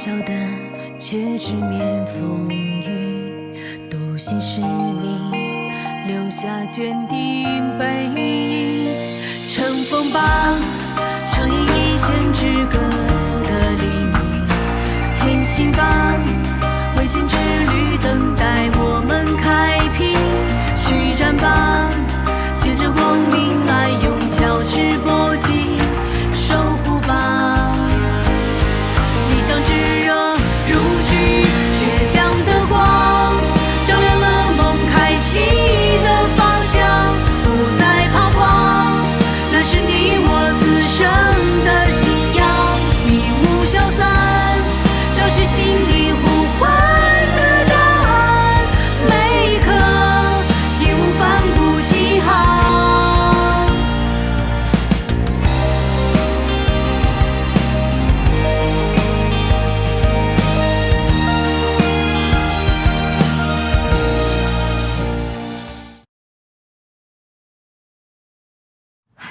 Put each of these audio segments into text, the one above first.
小的却直面风雨，独行使命，留下坚定背影。乘风吧，长夜一线之隔的黎明，前行吧，未见之旅等待我们开辟，续战吧，见证光明爱用交织搏击，守护吧，理想炙热如炬，倔强的光照亮了梦开启的方向，不再彷徨，那是你我此生的信仰，迷雾消散，找寻心底呼唤的答案，每一刻义无反顾起航。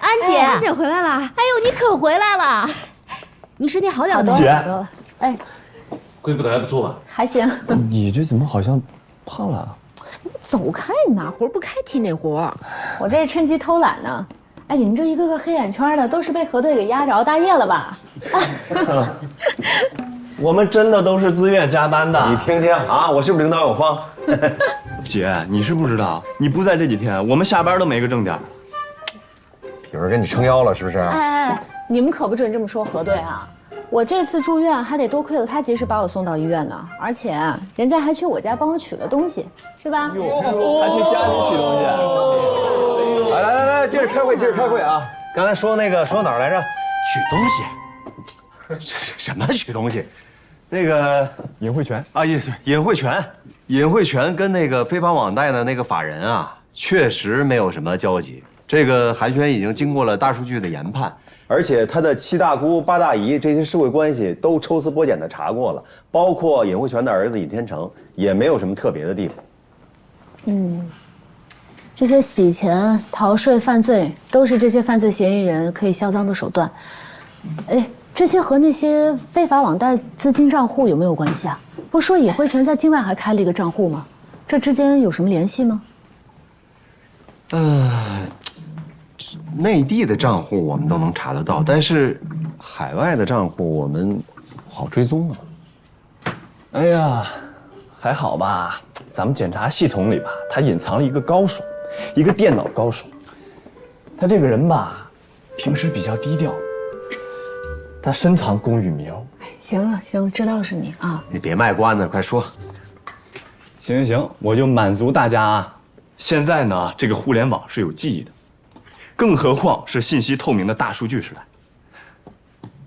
安姐回来了！哎呦，你可回来了！你身体好点多了？姐，哎，恢复的还不错吧？还行。你这怎么好像胖了？你走开，你哪活不开提哪活。我这是趁机偷懒呢。哎，你们这一个个黑眼圈的，都是被核对给压着熬大夜了吧？我们真的都是自愿加班的。你听听啊，我是不是领导有方？姐，你是不知道，你不在这几天，我们下班都没个正点。有人给你撑腰了是不是？哎，你们可不准这么说核对啊！我这次住院还得多亏了他及时把我送到医院呢，而且人家还去我家帮我取了东西，是吧？还去家里取东西。来，接着开会，接着开会啊！刚才说说哪儿来着？取东西？什么取东西？那个尹慧泉啊，尹慧泉跟那个非法网贷的那个法人啊，确实没有什么交集。这个韩轩已经经过了大数据的研判，而且他的7大姑8大姨这些社会关系都抽丝剥茧的查过了，包括尹慧泉的儿子尹天成，也没有什么特别的地方。这些洗钱、逃税、犯罪，都是这些犯罪嫌疑人可以销赃的手段。哎，这些和那些非法网贷资金账户有没有关系啊？不是说尹慧泉在境外还开了一个账户吗？这之间有什么联系吗？内地的账户我们都能查得到，但是海外的账户我们不好追踪啊。哎呀，还好吧，咱们检查系统里吧，他隐藏了一个高手，一个电脑高手。他这个人吧，平时比较低调，他深藏功与名。行了，知道是你啊。你别卖关子，快说。行，我就满足大家啊。现在呢，这个互联网是有记忆的。更何况是信息透明的大数据时代。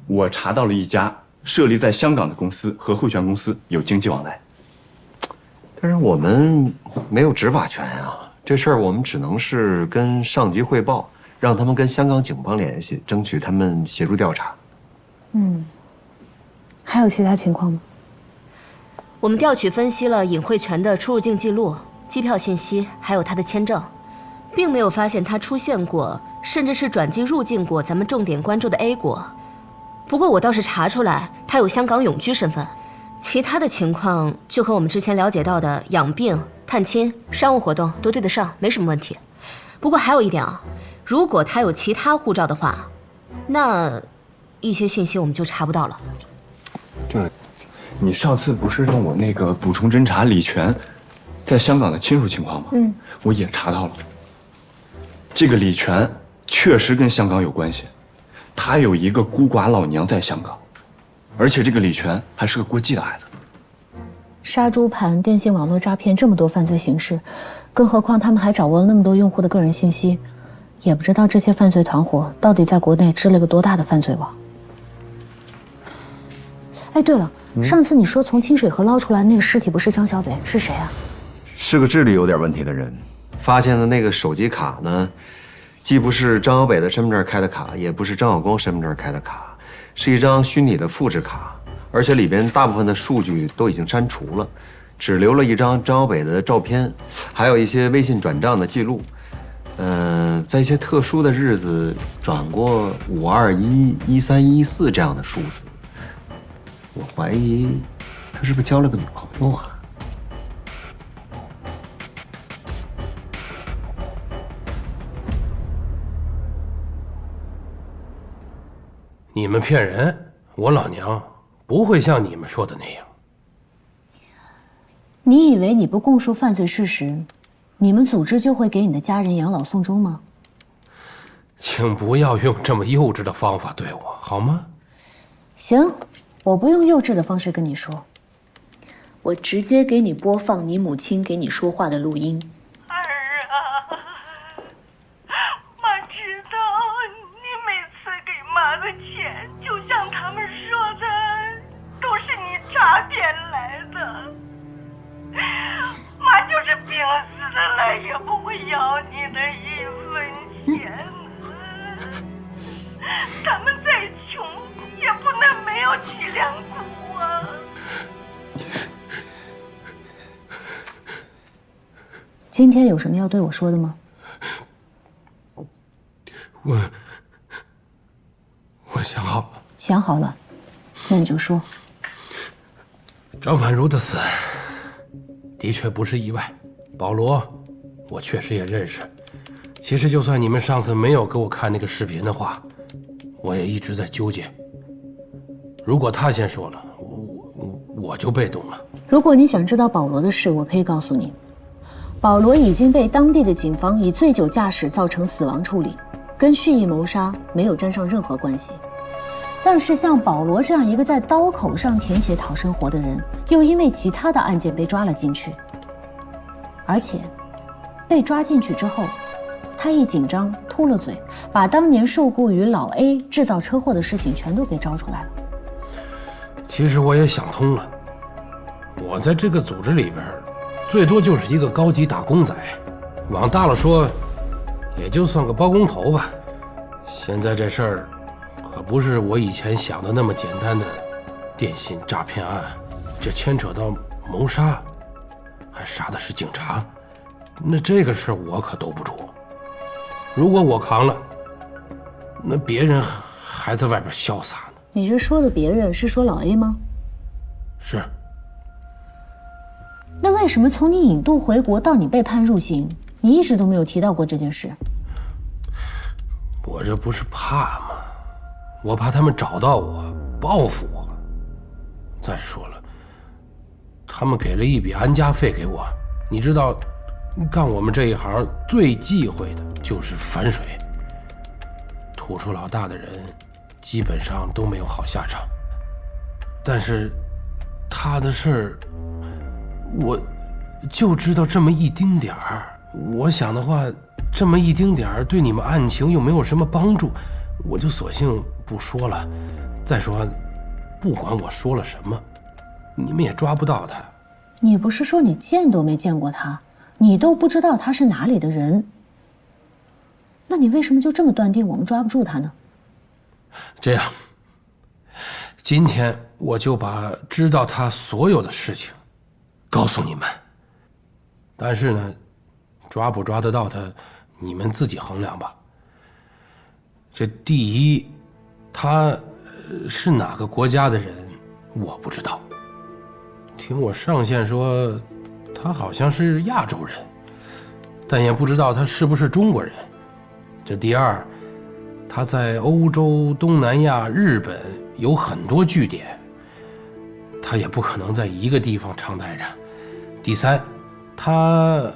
我查到了一家设立在香港的公司和慧泉公司有经济往来，但是我们没有执法权啊，这事儿我们只能是跟上级汇报，让他们跟香港警方联系，争取他们协助调查。还有其他情况吗？我们调取分析了尹慧泉的出入境记录、机票信息，还有他的签证。并没有发现他出现过，甚至是转机入境过咱们重点关注的 A 国。不过我倒是查出来他有香港永居身份，其他的情况就和我们之前了解到的养病、探亲、商务活动都对得上，没什么问题。不过还有一点啊，如果他有其他护照的话，那一些信息我们就查不到了。对，你上次不是让我那个补充侦查李全在香港的亲属情况吗？我也查到了。这个李全确实跟香港有关系，他有一个孤寡老娘在香港，而且这个李全还是个过继的孩子。杀猪盘、电信网络诈骗这么多犯罪形式，更何况他们还掌握了那么多用户的个人信息，也不知道这些犯罪团伙到底在国内织了个多大的犯罪网。哎，对了，上次你说从清水河捞出来那个尸体不是张小北，是谁啊？是个智力有点问题的人。发现的那个手机卡呢，既不是张小北的身份证开的卡，也不是张晓光身份证开的卡，是一张虚拟的复制卡，而且里边大部分的数据都已经删除了，只留了一张张小北的照片，还有一些微信转账的记录。在一些特殊的日子转过521、1314这样的数字。我怀疑他是不是交了个女朋友啊？你们骗人，我老娘不会像你们说的那样。你以为你不供述犯罪事实，你们组织就会给你的家人养老送终吗？请不要用这么幼稚的方法对我，好吗？行，我不用幼稚的方式跟你说，我直接给你播放你母亲给你说话的录音。儿啊，妈知道你每次给妈的钱，就像他们说的，都是你诈骗来的。妈就是病死的了，也不会要你的一分钱。他们再穷，也不能没有脊梁骨啊！今天有什么要对我说的吗？我想好了。想好了，那你就说。张婉如的死的确不是意外，保罗，我确实也认识。其实就算你们上次没有给我看那个视频的话，我也一直在纠结。如果他先说了，我就被动了。如果你想知道保罗的事，我可以告诉你，保罗已经被当地的警方以醉酒驾驶造成死亡处理，跟蓄意谋杀没有沾上任何关系。但是像保罗这样一个在刀口上填写讨生活的人，又因为其他的案件被抓了进去，而且被抓进去之后，他一紧张秃了嘴，把当年受雇于老 A 制造车祸的事情全都给招出来了。其实我也想通了，我在这个组织里边，最多就是一个高级打工仔，往大了说，也就算个包工头吧。现在这事儿可不是我以前想的那么简单的电信诈骗案，这牵扯到谋杀，还杀的是警察，那这个事我可兜不住。如果我扛了，那别人还在外边潇洒呢。你这说的别人是说老 A 吗？是。那为什么从你引渡回国到你被判入刑，你一直都没有提到过这件事？我这不是怕吗？我怕他们找到我，报复我。再说了，他们给了一笔安家费给我，你知道，干我们这一行最忌讳的就是反水。吐出老大的人，基本上都没有好下场。但是，他的事儿，我就知道这么一丁点儿。我想的话，这么一丁点儿对你们案情又没有什么帮助，我就索性不说了。再说，不管我说了什么，你们也抓不到他。你不是说你见都没见过他，你都不知道他是哪里的人，那你为什么就这么断定我们抓不住他呢？这样，今天我就把知道他所有的事情告诉你们。但是呢，抓不抓得到他，你们自己衡量吧。这第一，他是哪个国家的人，我不知道。听我上线说，他好像是亚洲人，但也不知道他是不是中国人。这第二，他在欧洲、东南亚、日本有很多据点，他也不可能在一个地方常待着。第三，他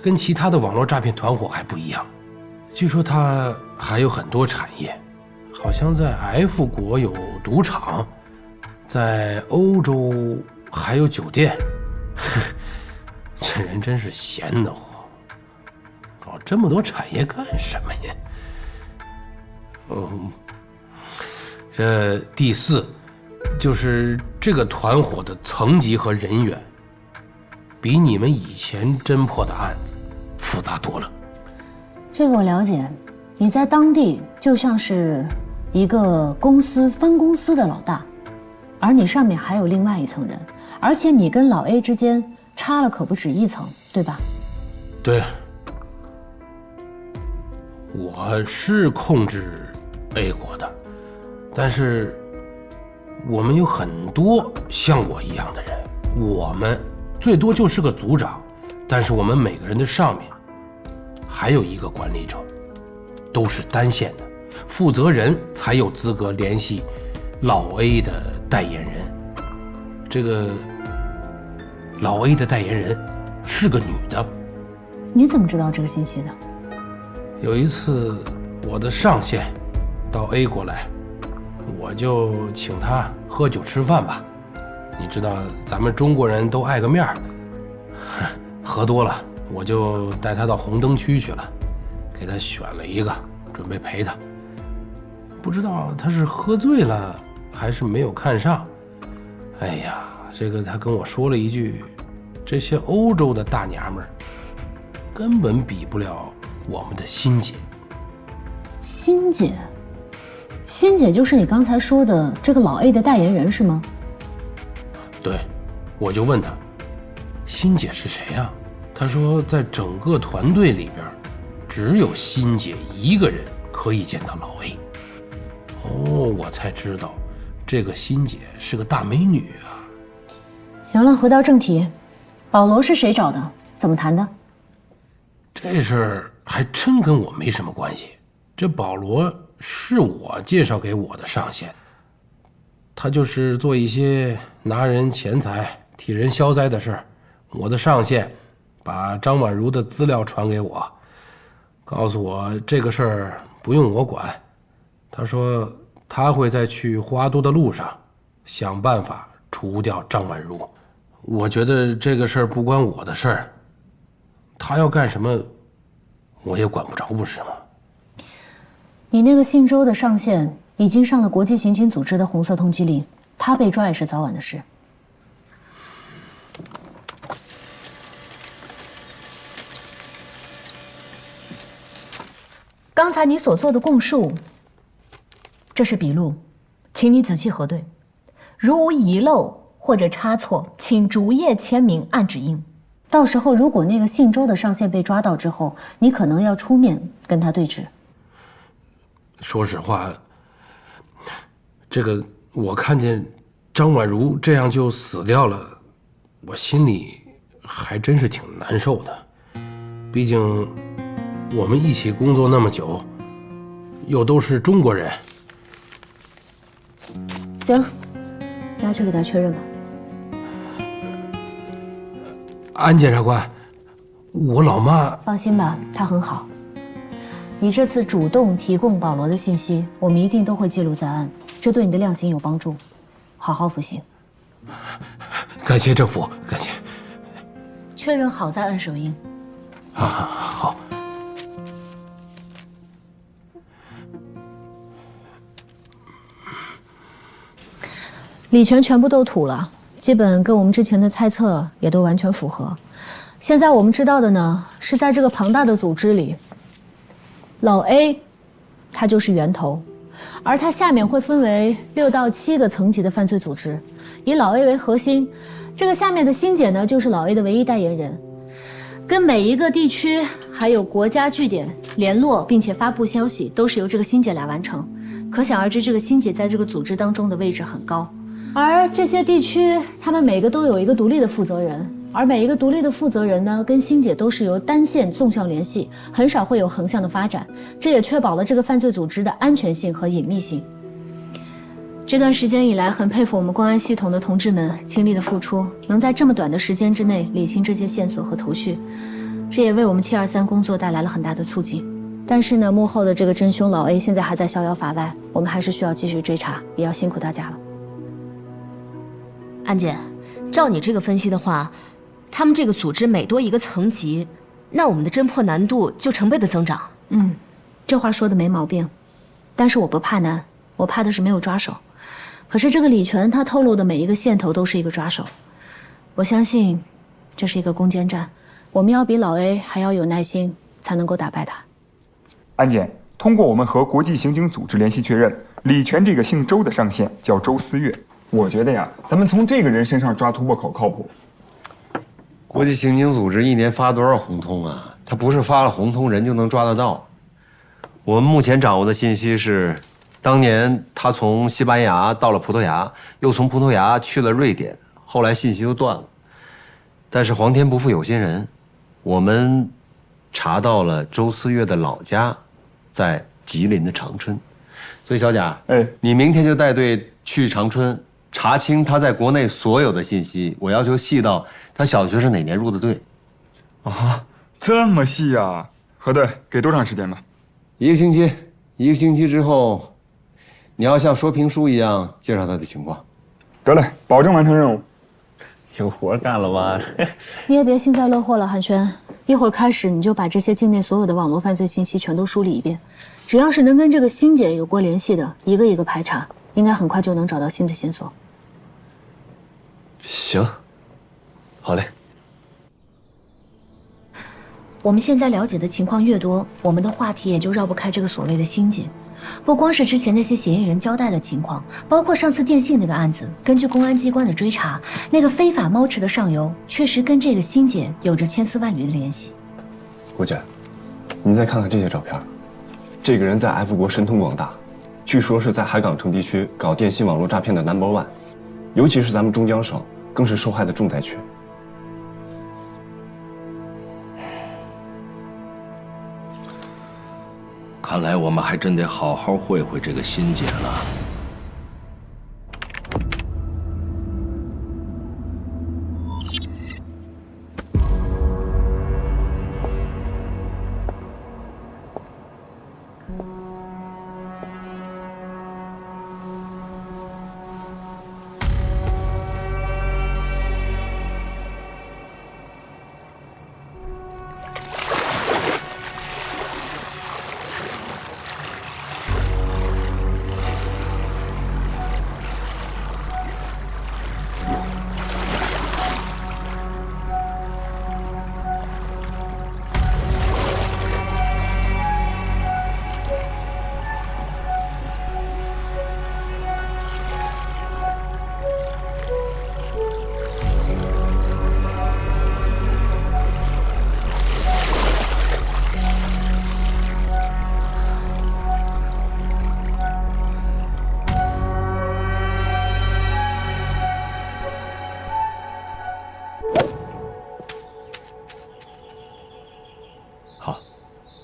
跟其他的网络诈骗团伙还不一样，据说他还有很多产业，好像在 F 国有赌场，在欧洲还有酒店。这人真是闲得慌，搞这么多产业干什么呀？这第四，就是这个团伙的层级和人员，比你们以前侦破的案子复杂多了。这个我了解，你在当地就像是一个公司分公司的老大，而你上面还有另外一层人，而且你跟老 A 之间差了可不止一层，对吧？对，我是控制 A 国的，但是我们有很多像我一样的人，我们最多就是个组长，但是我们每个人的上面还有一个管理者，都是单线的，负责人才有资格联系老 A 的代言人。这个老 A 的代言人是个女的。你怎么知道这个信息的？有一次我的上线到 A 国来，我就请他喝酒吃饭吧。你知道咱们中国人都爱个面儿，喝多了我就带他到红灯区去了，给他选了一个，准备陪他。不知道他是喝醉了还是没有看上。哎呀，这个他跟我说了一句，这些欧洲的大娘们儿根本比不了我们的欣姐。欣姐？欣姐就是你刚才说的这个老 A 的代言人是吗？对，我就问他，欣姐是谁呀？他说在整个团队里边，只有欣姐一个人可以见到老 A。哦，我才知道，这个欣姐是个大美女啊。行了，回到正题，保罗是谁找的？怎么谈的？这事儿还真跟我没什么关系。这保罗是我介绍给我的上线，他就是做一些拿人钱财、替人消灾的事儿。我的上线把张婉如的资料传给我，告诉我这个事儿不用我管。他说他会在去华都的路上想办法除掉张婉如。我觉得这个事儿不关我的事儿，他要干什么我也管不着，不是吗？你那个姓周的上线已经上了国际刑警组织的红色通缉令，他被抓也是早晚的事。刚才你所做的供述，这是笔录，请你仔细核对，如无遗漏或者差错，请逐页签名按指印。到时候如果那个姓周的上线被抓到之后，你可能要出面跟他对质。说实话，这个我看见张婉如这样就死掉了，我心里还真是挺难受的。毕竟我们一起工作那么久，又都是中国人。行，拿去给他确认吧。安检察官，我老妈……放心吧，她很好。你这次主动提供保罗的信息，我们一定都会记录在案，这对你的量刑有帮助。好好服刑。感谢政府，感谢。确认好再按手印。啊，好。李全全部都吐了，基本跟我们之前的猜测也都完全符合。现在我们知道的呢，是在这个庞大的组织里，老 A， 他就是源头，而他下面会分为6到7个层级的犯罪组织，以老 A 为核心。这个下面的欣姐呢，就是老 A 的唯一代言人，跟每一个地区还有国家据点联络，并且发布消息，都是由这个欣姐来完成。可想而知，这个欣姐在这个组织当中的位置很高。而这些地区，他们每个都有一个独立的负责人。而每一个独立的负责人呢，跟欣姐都是由单线纵向联系，很少会有横向的发展，这也确保了这个犯罪组织的安全性和隐秘性。这段时间以来，很佩服我们公安系统的同志们倾力的付出，能在这么短的时间之内理清这些线索和头绪，这也为我们723工作带来了很大的促进。但是呢，幕后的这个真凶老 A 现在还在逍遥法外，我们还是需要继续追查，也要辛苦大家了。安姐，照你这个分析的话，他们这个组织每多一个层级，那我们的侦破难度就成倍的增长。这话说的没毛病，但是我不怕难，我怕的是没有抓手。可是这个李全他透露的每一个线头都是一个抓手，我相信这是一个攻坚战，我们要比老 A 还要有耐心，才能够打败他。安检，通过我们和国际刑警组织联系确认，李全这个姓周的上线叫周思月。我觉得呀，咱们从这个人身上抓突破口靠谱。国际刑警组织一年发多少红通啊？他不是发了红通人就能抓得到。我们目前掌握的信息是，当年他从西班牙到了葡萄牙，又从葡萄牙去了瑞典，后来信息就断了。但是皇天不负有心人，我们查到了周思月的老家在吉林的长春，所以小贾，你明天就带队去长春查清他在国内所有的信息，我要求细到他小学是哪年入的队。啊，这么细啊！核对，给多长时间吧？1个星期，1个星期之后，你要像说评书一样介绍他的情况。得嘞，保证完成任务。有活干了吧？你也别幸灾乐祸了，韩轩。一会儿开始，你就把这些境内所有的网络犯罪信息全都梳理一遍，只要是能跟这个欣姐有过联系的，一个一个排查，应该很快就能找到新的线索。行，好嘞。我们现在了解的情况越多，我们的话题也就绕不开这个所谓的欣姐。不光是之前那些嫌疑人交代的情况，包括上次电信那个案子，根据公安机关的追查，那个非法猫池的上游确实跟这个欣姐有着千丝万缕的联系。郭姐，你再看看这些照片，这个人在 F 国神通广大，据说是在海港城地区搞电信网络诈骗的 No.1， 尤其是咱们中江省，更是受害的重灾区。看来我们还真得好好会会这个欣姐了。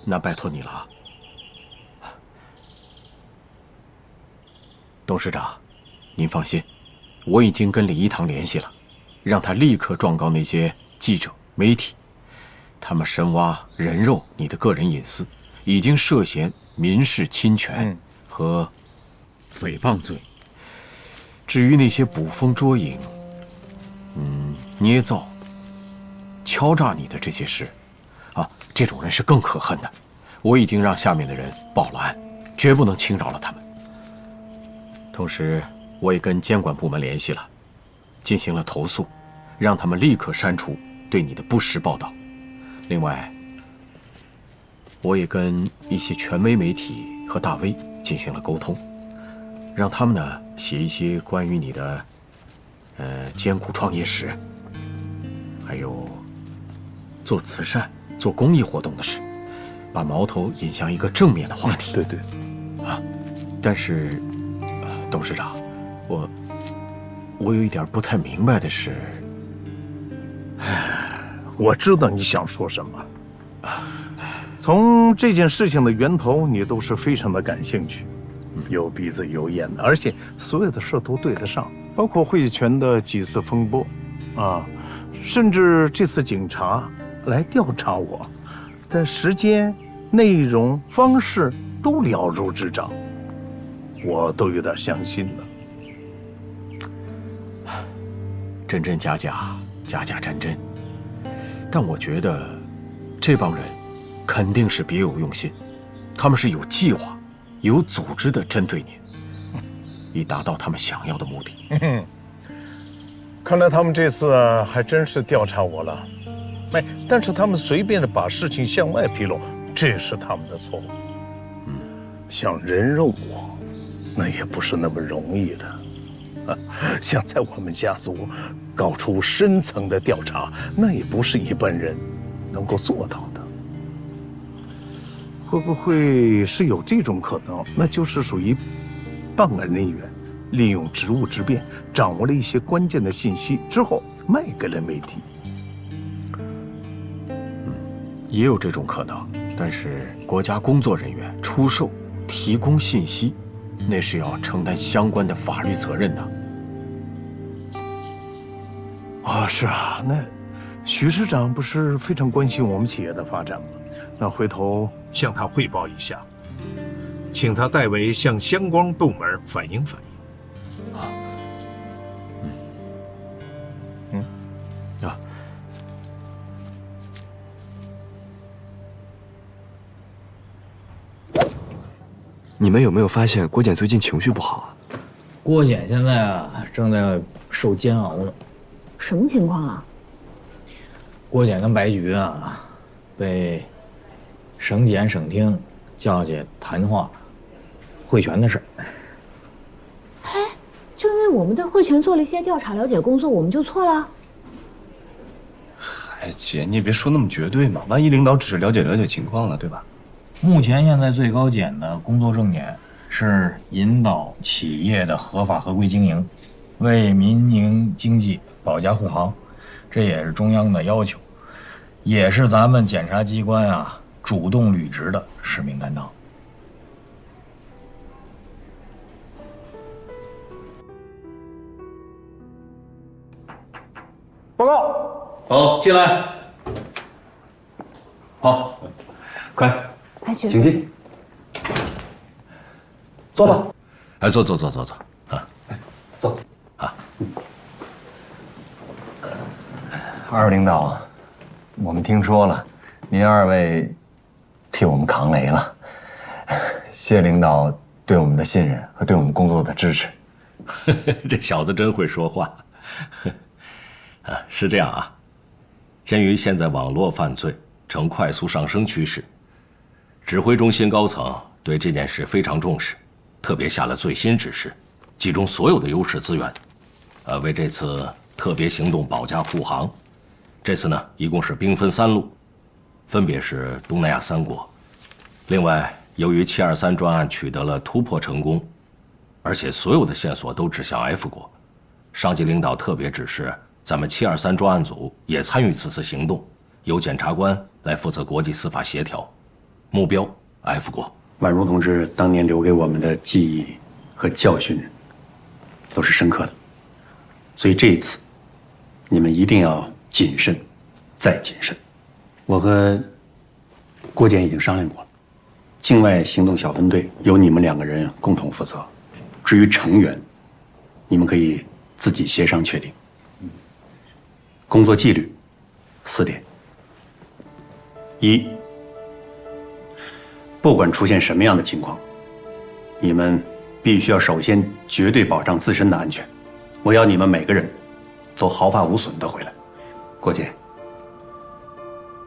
那拜托你了啊，董事长，您放心，我已经跟李一堂联系了，让他立刻状告那些记者、媒体，他们深挖人肉你的个人隐私，已经涉嫌民事侵权和诽谤罪。至于那些捕风捉影、捏造、敲诈你的这些事，这种人是更可恨的。我已经让下面的人报了案，绝不能轻饶了他们。同时，我也跟监管部门联系了，进行了投诉，让他们立刻删除对你的不实报道。另外，我也跟一些权威媒体和大 V 进行了沟通，让他们呢写一些关于你的艰苦创业史，还有做慈善、做公益活动的事，把矛头引向一个正面的话题。对对，但是，董事长，我有一点不太明白的是，我知道你想说什么。从这件事情的源头，你都是非常的感兴趣，有鼻子有眼的，而且所有的事都对得上，包括汇泉的几次风波，甚至这次警察来调查我的时间、内容、方式都了如指掌，我都有点相信了。真真假假，假假真真。但我觉得，这帮人肯定是别有用心，他们是有计划、有组织的针对您，以达到他们想要的目的。看来他们这次还真是调查我了。但是他们随便的把事情向外披露，这是他们的错误。想人肉我，那也不是那么容易的。想在我们家族搞出深层的调查，那也不是一般人能够做到的。会不会是有这种可能？那就是属于办案人员利用职务之便，掌握了一些关键的信息之后，卖给了媒体。也有这种可能，但是国家工作人员出售、提供信息，那是要承担相关的法律责任的。啊，是啊，那许市长不是非常关心我们企业的发展吗？那回头向他汇报一下，请他代为向相关部门反映反映。啊，啊。你们有没有发现郭检最近情绪不好啊？郭检现在啊正在受煎熬呢。什么情况啊？郭检跟白菊啊，被省检省厅叫去谈话，汇泉的事儿。哎，就因为我们对汇泉做了一些调查了解工作，我们就错了？嗨，姐，你也别说那么绝对嘛，万一领导只是了解情况了，对吧？目前现在最高检的工作重点是引导企业的合法合规经营，为民营经济保驾护航，这也是中央的要求，也是咱们检察机关啊主动履职的使命担当。报告。好，进来。好，快。请进，坐吧。哎，坐啊，坐啊。二位领导，我们听说了，您二位替我们扛雷了，谢领导对我们的信任和对我们工作的支持。这小子真会说话。啊，是这样啊，鉴于现在网络犯罪呈快速上升趋势。指挥中心高层对这件事非常重视，特别下了最新指示，集中所有的优势资源，为这次特别行动保驾护航。这次呢，一共是兵分3路，分别是东南亚3国。另外，由于723专案取得了突破成功，而且所有的线索都指向 F 国，上级领导特别指示咱们723专案组也参与此次行动，由检察官来负责国际司法协调。目标 F 国。宛如同志当年留给我们的记忆和教训，都是深刻的。所以这一次，你们一定要谨慎，再谨慎。我和郭检已经商量过了，境外行动小分队由你们2个人共同负责，至于成员，你们可以自己协商确定。工作纪律4点：一，不管出现什么样的情况，你们必须要首先绝对保障自身的安全。我要你们每个人都毫发无损的回来。郭检，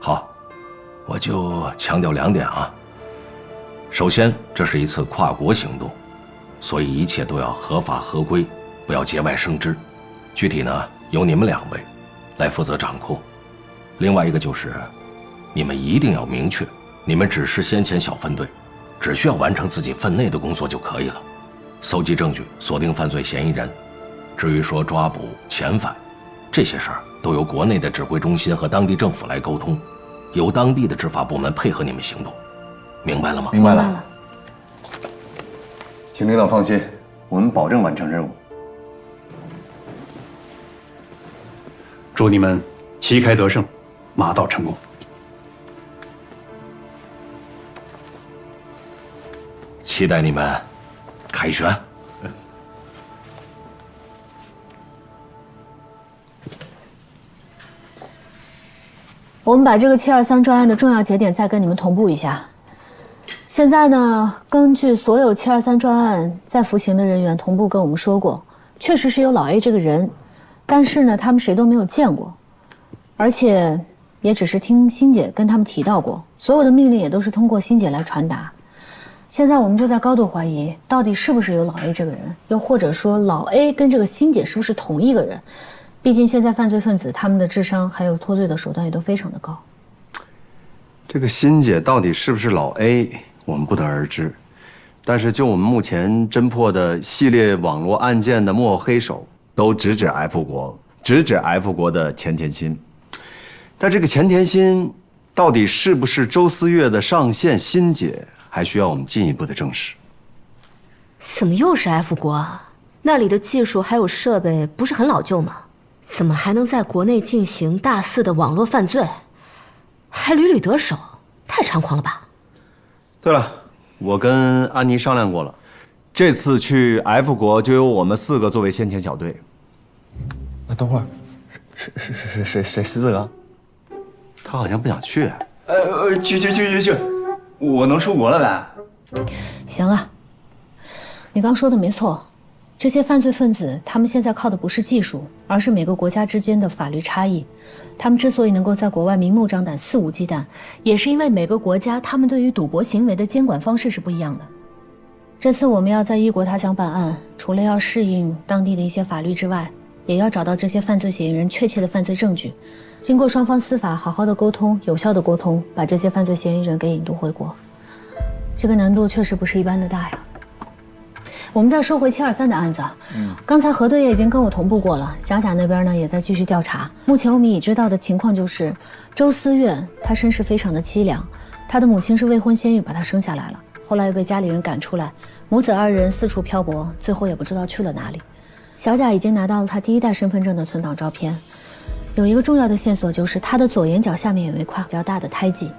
好，我就强调2点啊。首先，这是一次跨国行动，所以一切都要合法合规，不要节外生枝。具体呢，由你们2位来负责掌控。另外一个就是，你们一定要明确。你们只是先遣小分队，只需要完成自己分内的工作就可以了，搜集证据，锁定犯罪嫌疑人。至于说抓捕、遣返，这些事儿都由国内的指挥中心和当地政府来沟通，由当地的执法部门配合你们行动，明白了吗？明白了。请领导放心，我们保证完成任务。祝你们旗开得胜，马到成功。期待你们凯旋。我们把这个723专案的重要节点再跟你们同步一下。现在呢，根据所有723专案在服刑的人员同步跟我们说过，确实是有老 A 这个人，但是呢，他们谁都没有见过，而且也只是听欣姐跟他们提到过，所有的命令也都是通过欣姐来传达。现在我们就在高度怀疑，到底是不是有老 A 这个人，又或者说老 A 跟这个欣姐是不是同一个人？毕竟现在犯罪分子他们的智商还有脱罪的手段也都非常的高。这个欣姐到底是不是老 A， 我们不得而知。但是就我们目前侦破的系列网络案件的幕后黑手，都直指 F 国，直指 F 国的钱田新。但这个钱田新到底是不是周思月的上线新姐，还需要我们进一步的证实。怎么又是 F 国啊？那里的技术还有设备不是很老旧吗？怎么还能在国内进行大肆的网络犯罪，还屡屡得手，太猖狂了吧？对了，我跟安妮商量过了，这次去 F 国就由我们4个作为先遣小队。等会儿，谁4个？他好像不想去。去，我能出国了呗？行了，你刚说的没错，这些犯罪分子他们现在靠的不是技术，而是每个国家之间的法律差异。他们之所以能够在国外明目张胆、肆无忌惮，也是因为每个国家他们对于赌博行为的监管方式是不一样的。这次我们要在异国他乡办案，除了要适应当地的一些法律之外，也要找到这些犯罪嫌疑人确切的犯罪证据，经过双方司法好好的沟通，有效的沟通，把这些犯罪嫌疑人给引渡回国。这个难度确实不是一般的大呀。我们再说回723的案子，刚才核队也已经跟我同步过了，霞甲那边呢也在继续调查。目前我们已知道的情况就是，周思月她身世非常的凄凉，她的母亲是未婚先孕把她生下来了，后来又被家里人赶出来，母子2人四处漂泊，最后也不知道去了哪里。小甲已经拿到了她第1代身份证的存档照片，有一个重要的线索就是她的左眼角下面有一块比较大的胎记，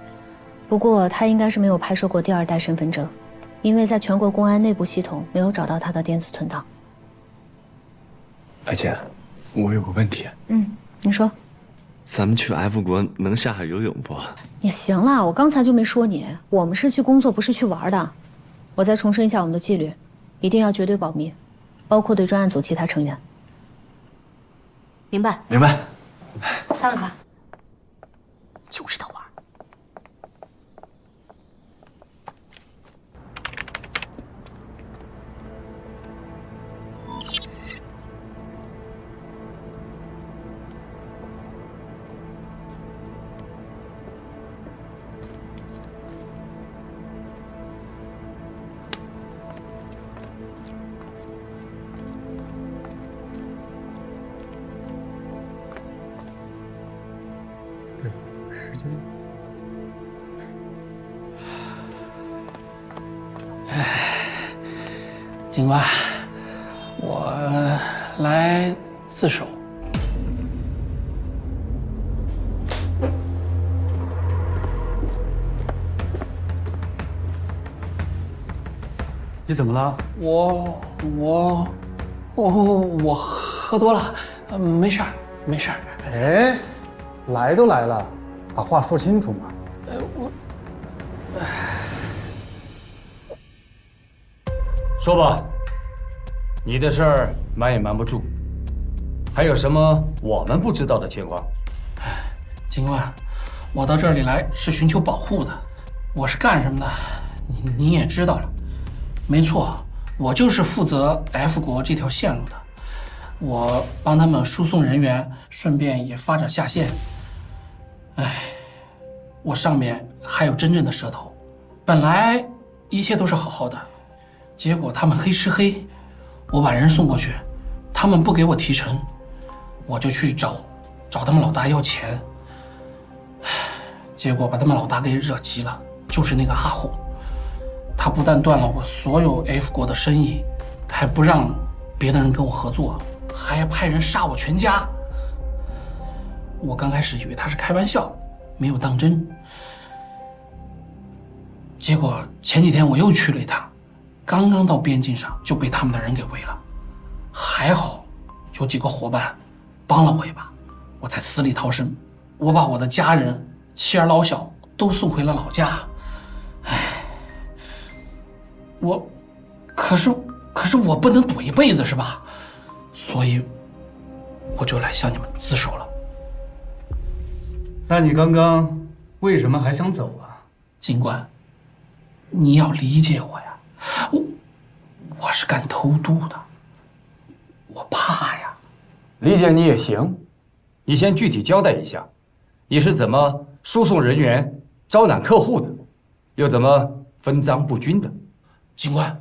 不过她应该是没有拍摄过第2代身份证，因为在全国公安内部系统没有找到她的电子存档。而且，我有个问题。你说。咱们去 F 国能下海游泳不？也行啦，我刚才就没说你，我们是去工作，不是去玩的。我再重申一下我们的纪律，一定要绝对保密，包括对专案组其他成员。明白。明白。散了吧。就知道玩。警官，我来自首。你怎么了？我喝多了，没事儿，没事儿。哎，来都来了，把话说清楚嘛。说吧，你的事儿瞒也瞒不住，还有什么我们不知道的情况？警官，我到这里来是寻求保护的，我是干什么的，你也知道了。没错，我就是负责 F 国这条线路的，我帮他们输送人员，顺便也发展下线。哎，我上面还有真正的蛇头，本来一切都是好好的。结果他们黑吃黑，我把人送过去，他们不给我提成，我就去找他们老大要钱，结果把他们老大给惹急了，就是那个阿虎，他不但断了我所有 F 国的生意，还不让别的人跟我合作，还派人杀我全家。我刚开始以为他是开玩笑，没有当真，结果前几天我又去了一趟。刚刚到边境上就被他们的人给围了，还好有几个伙伴帮了我一把，我才死里逃生。我把我的家人妻儿老小都送回了老家。唉，可是我不能躲一辈子是吧？所以我就来向你们自首了。那你刚刚为什么还想走啊？警官，你要理解我呀。我是干偷渡的，我怕呀。理解你也行，你先具体交代一下，你是怎么输送人员、招揽客户的，又怎么分赃不均的？警官，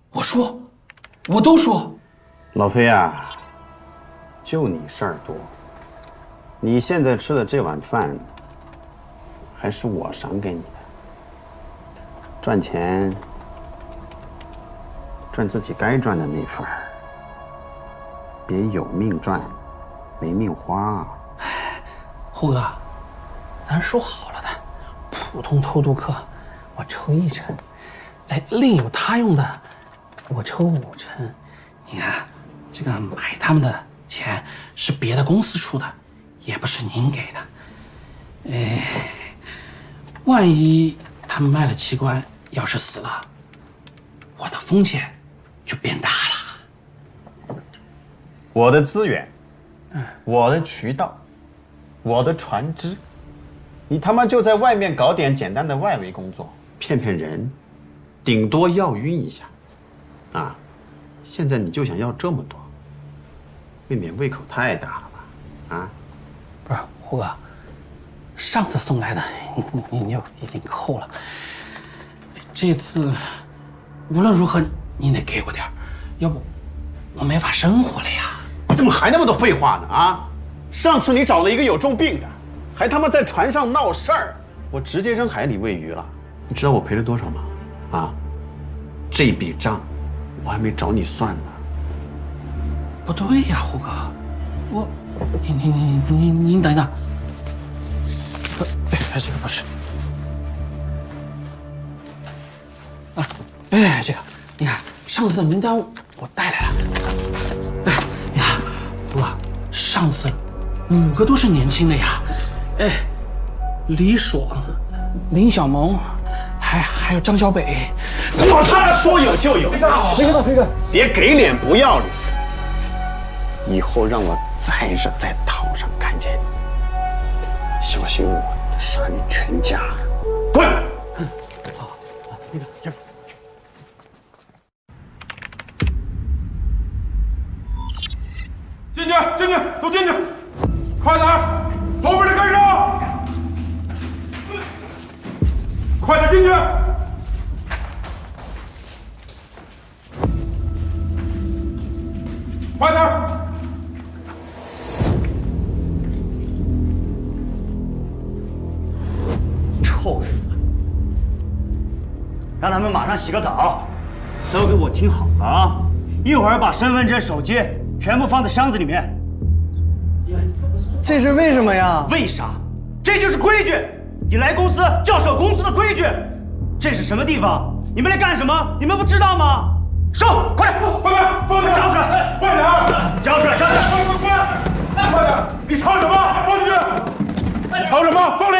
我都说。老飞啊，就你事儿多。你现在吃的这碗饭，还是我赏给你的。赚钱，赚自己该赚的那份儿，别有命赚，没命花。胡哥，咱说好了的，普通偷渡客我抽1成，哎，另有他用的我抽5成。你看，这个买他们的钱是别的公司出的，也不是您给的。哎，万一他们卖了器官，要是死了，我的风险就变大了。我的资源，我的渠道，我的船只，你他妈就在外面搞点简单的外围工作，骗骗人，顶多要晕一下，啊！现在你就想要这么多，未免胃口太大了吧？啊！不是胡哥，上次送来的你就已经扣了，这次无论如何你得给我点儿，要不我没法生活了呀。你怎么还那么多废话呢？啊！上次你找了一个有重病的，还他妈在船上闹事儿，我直接扔海里喂鱼了。你知道我赔了多少吗？啊！这笔账我还没找你算呢。不对呀，胡哥，您等等，这个不是，啊，哎，这个你看上次的名单我带来了，哎，你看，胡哥，上次5个都是年轻的呀，哎，李爽、林小萌，还有张小北，我他妈说有就有，飞哥，别给脸不要脸。以后让我再热在岛上看见你，小心我杀你全家！滚！这进去，都进去，快点，后边的跟上，快点进去。快点！臭死了！让他们马上洗个澡，都给我听好了啊！一会儿把身份证、手机全部放在箱子里面。这是为什么呀？为啥？这就是规矩！你来公司就要守公司的规矩。这是什么地方？你们来干什么？你们不知道吗？收，快点，快点，放下，交出来，快点，交出来，交出来，快点！你藏什么？放进去！藏什么？放里！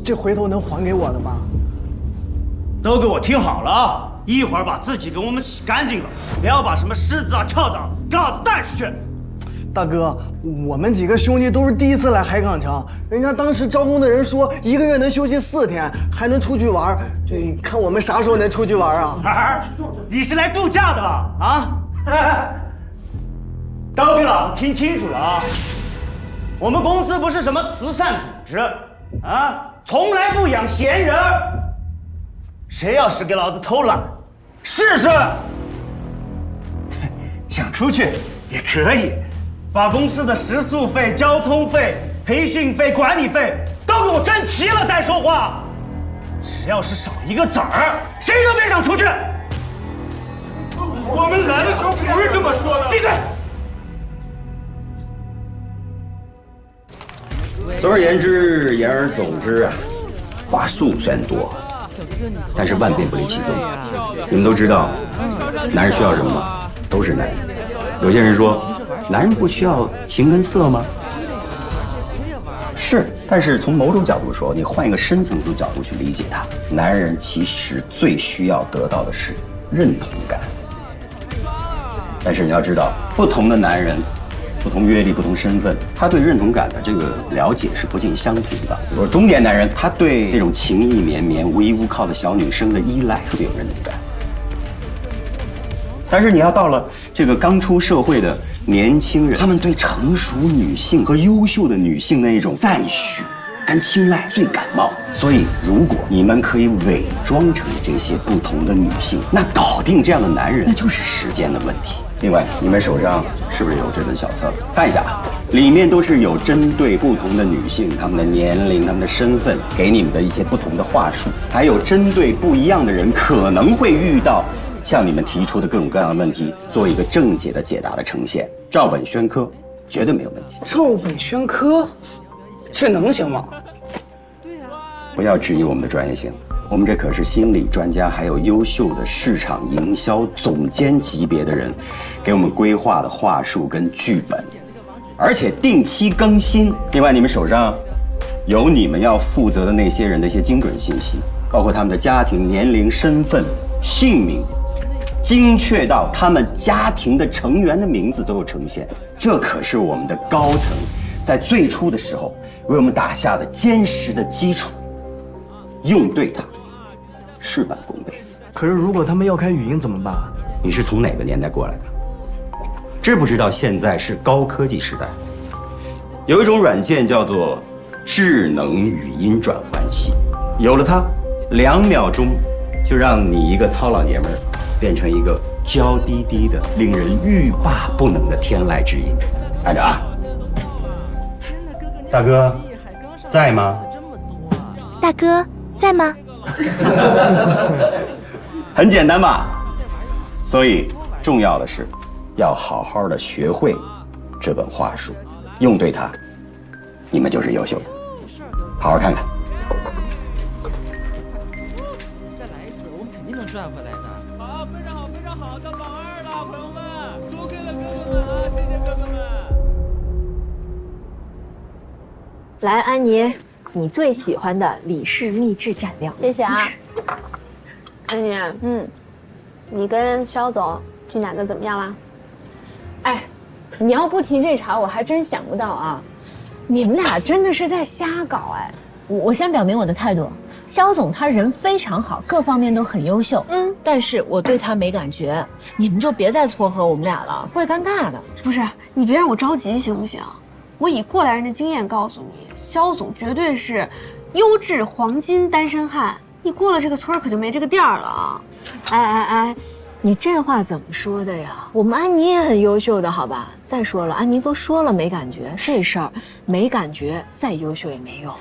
这回头能还给我的吧？都给我听好了啊！一会儿把自己给我们洗干净了，不要把什么虱子啊、跳蚤给老子带出去。大哥，我们几个兄弟都是第一次来海港城，人家当时招工的人说1个月能休息4天，还能出去玩。你看我们啥时候能出去玩啊？儿，你是来度假的吧？啊？都给老子听清楚了啊！我们公司不是什么慈善组织，啊，从来不养闲人。谁要是给老子偷懒，试试。想出去也可以。把公司的食宿费、交通费、培训费、管理费都给我挣齐了再说话。只要是少一个子儿，谁都别想出去。我们来的时候不是这么说的。闭嘴！总而言之，言而总之啊，话术虽然多，但是万变不离其宗。你们都知道，男人需要什么吗？都是男人。有些人说，男人不需要情跟色吗？是，但是从某种角度说，你换一个深层次角度去理解它，男人其实最需要得到的是认同感。但是你要知道，不同的男人。不同阅历、不同身份，他对认同感的这个了解是不尽相同的。比如说，中年男人，他对那种情意绵绵、无依无靠的小女生的依赖特别有认同感。但是你要到了这个刚出社会的年轻人，他们对成熟女性和优秀的女性的那种赞许，敢青睐，最感冒。所以，如果你们可以伪装成这些不同的女性，那搞定这样的男人，那就是时间的问题。另外，你们手上是不是有这本小册子？看一下啊，里面都是有针对不同的女性、她们的年龄、她们的身份，给你们的一些不同的话术，还有针对不一样的人可能会遇到向你们提出的各种各样的问题，做一个正解的解答的呈现，照本宣科，绝对没有问题。照本宣科，这能行吗？不要质疑我们的专业性，我们这可是心理专家，还有优秀的市场营销总监级别的人，给我们规划的话术跟剧本，而且定期更新。另外，你们手上有你们要负责的那些人的一些精准信息，包括他们的家庭、年龄、身份、姓名，精确到他们家庭的成员的名字都有呈现。这可是我们的高层在最初的时候为我们打下的坚实的基础，用对它，事半功倍。可是如果他们要开语音怎么办？你是从哪个年代过来的？知不知道现在是高科技时代？有一种软件叫做智能语音转换器，有了它，2秒钟就让你一个糙老爷们儿变成一个娇滴滴的、令人欲罢不能的天籁之音。按着啊，大哥，在吗？大哥，在吗？很简单吧？所以重要的是，要好好的学会这本话术，用对它，你们就是优秀的。好好看看。再来一次，我们肯定能赚回来的。好，非常好，非常好，到老二了，朋友们，多亏了哥哥们啊，谢谢哥哥们。来，安妮，你最喜欢的李氏秘制蘸料。谢谢啊。安妮，你跟肖总这两个怎么样啦？哎，你要不提这茬，我还真想不到啊！你们俩真的是在瞎搞哎！我先表明我的态度，肖总他人非常好，各方面都很优秀，但是我对他没感觉，你们就别再撮合我们俩了，会尴尬的。不是，你别让我着急行不行？我以过来人的经验告诉你，肖总绝对是优质黄金单身汉，你过了这个村可就没这个店了啊！哎，你这话怎么说的呀？我们安妮也很优秀的，好吧？再说了，安妮都说了没感觉，这事儿没感觉，再优秀也没用。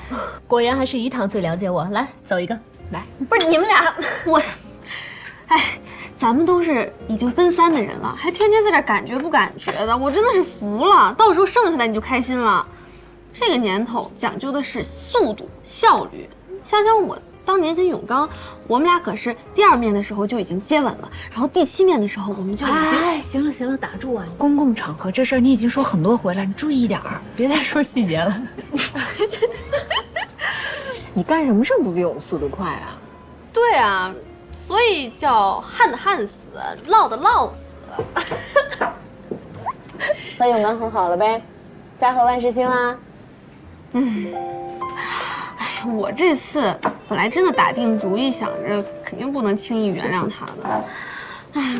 果然还是怡棠最了解我。来，走一个。来，不是你们俩，咱们都是已经奔3的人了，还天天在这感觉不感觉的，我真的是服了。到时候剩下来你就开心了。这个年头讲究的是速度、效率。想想我当年跟永刚，我们俩可是第2面的时候就已经接吻了，然后第7面的时候我们就已经……哎，行了，打住啊！公共场合这事儿你已经说很多回了，你注意一点儿，别再说细节了。你干什么事不比我们速度快啊？对啊，所以叫旱的旱死，涝的涝死。和永刚和好了呗，家和万事兴啦。我这次本来真的打定主意，想着肯定不能轻易原谅他的，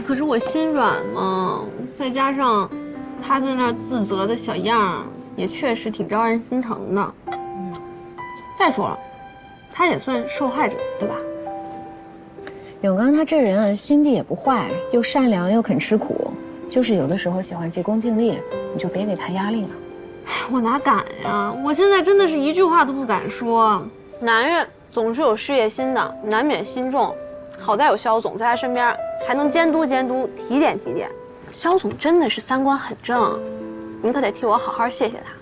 可是我心软嘛，再加上他在那自责的小样，也确实挺招人心疼的。再说了，他也算受害者，对吧？永刚他这人啊，心地也不坏，又善良又肯吃苦，就是有的时候喜欢急功近利，你就别给他压力了。我哪敢呀！我现在真的是一句话都不敢说。男人总是有事业心的，难免心重。好在有肖总在他身边，还能监督监督，提点提点。肖总真的是3观很正，您可得替我好好谢谢他。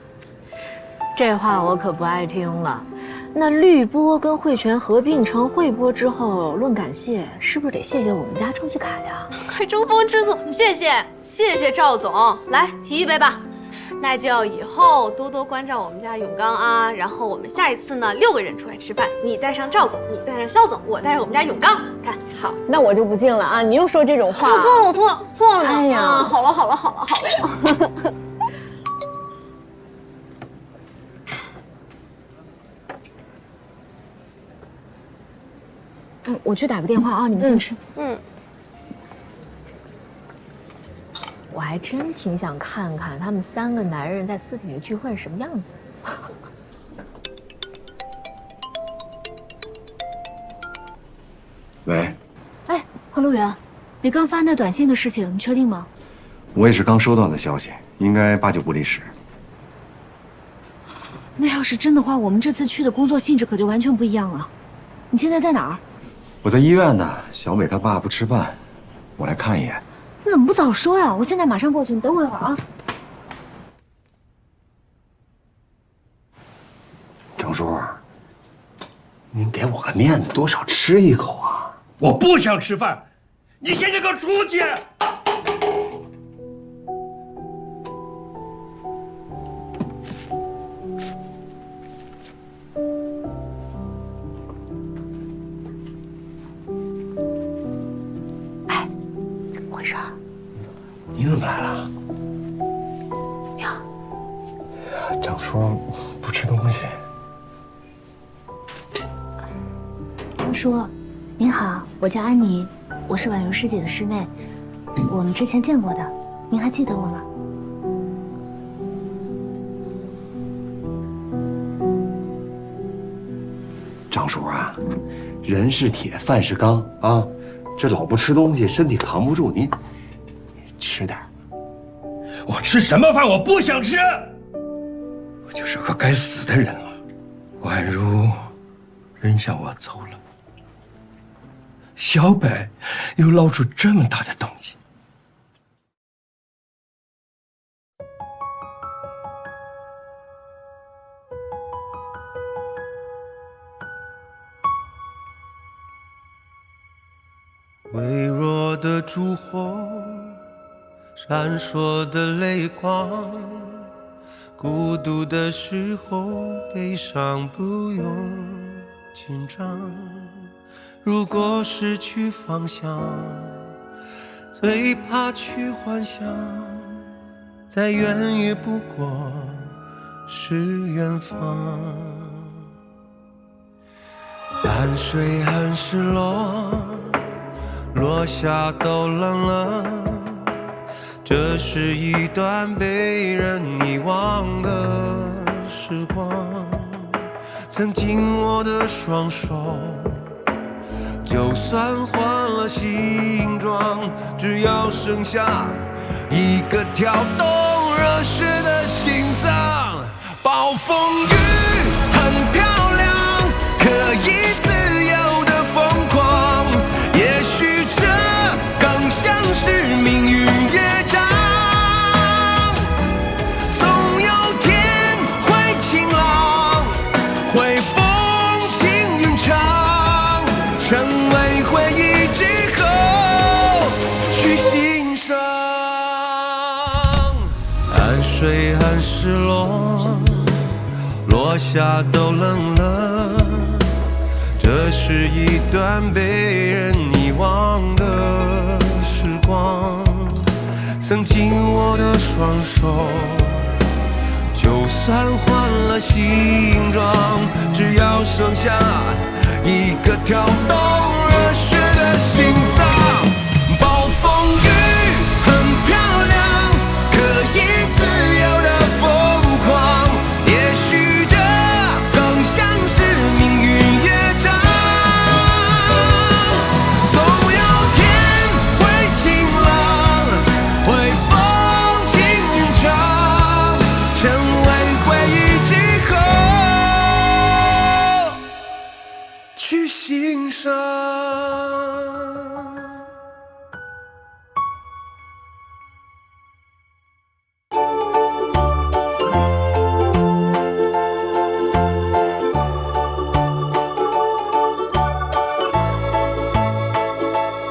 这话我可不爱听了。那绿波跟汇泉合并成汇波之后，论感谢，是不是得谢谢我们家周启凯呀？还争风吃醋，谢谢赵总，来提一杯吧。那就以后多多关照我们家永刚啊，然后我们下一次呢6个人出来吃饭，你带上赵总，你带上肖总，我带上我们家永刚，看好。那我就不敬了啊！你又说这种话，我错了。哎呀，好了。我去打个电话啊，你们先吃。我还真挺想看看他们3个男人在私底下聚会是什么样子。喂，哎，何路远，你刚发那短信的事情，你确定吗？我也是刚收到的消息，应该8、9不离10。那要是真的话，我们这次去的工作性质可就完全不一样了。你现在在哪儿？我在医院呢，小美她爸不吃饭，我来看一眼。你怎么不早说呀？我现在马上过去，你等我一会儿啊。张叔，您给我个面子，多少吃一口啊！我不想吃饭，你现在给我出去！哎，怎么回事？你怎么来了？怎么样？张叔不吃东西。张叔，您好，我叫安妮，我是婉如师姐的师妹，我们之前见过的，您还记得我吗？张叔啊，人是铁，饭是钢啊，这老不吃东西，身体扛不住。你吃点。我吃什么饭？我不想吃。我就是个该死的人了。宛如人向我走了，小北又闹出这么大的动静。微弱的烛火，闪烁的泪光，孤独的时候，悲伤不用紧张。如果失去方向，最怕去幻想，再远也不过是远方。汗水很失落，落下都冷了，这是一段被人遗忘的时光。曾经握的双手，就算换了形状，只要剩下一个跳动热血的心脏。暴风雨很漂亮，可以自由的疯狂，也许这更像是命运乐章。总有天会晴朗，会风轻云长，成为回忆之后去欣赏。汗水很失落，落下都冷了，这是一段被人遗忘的时光。曾经握的双手，就算换了形状，只要剩下一个跳动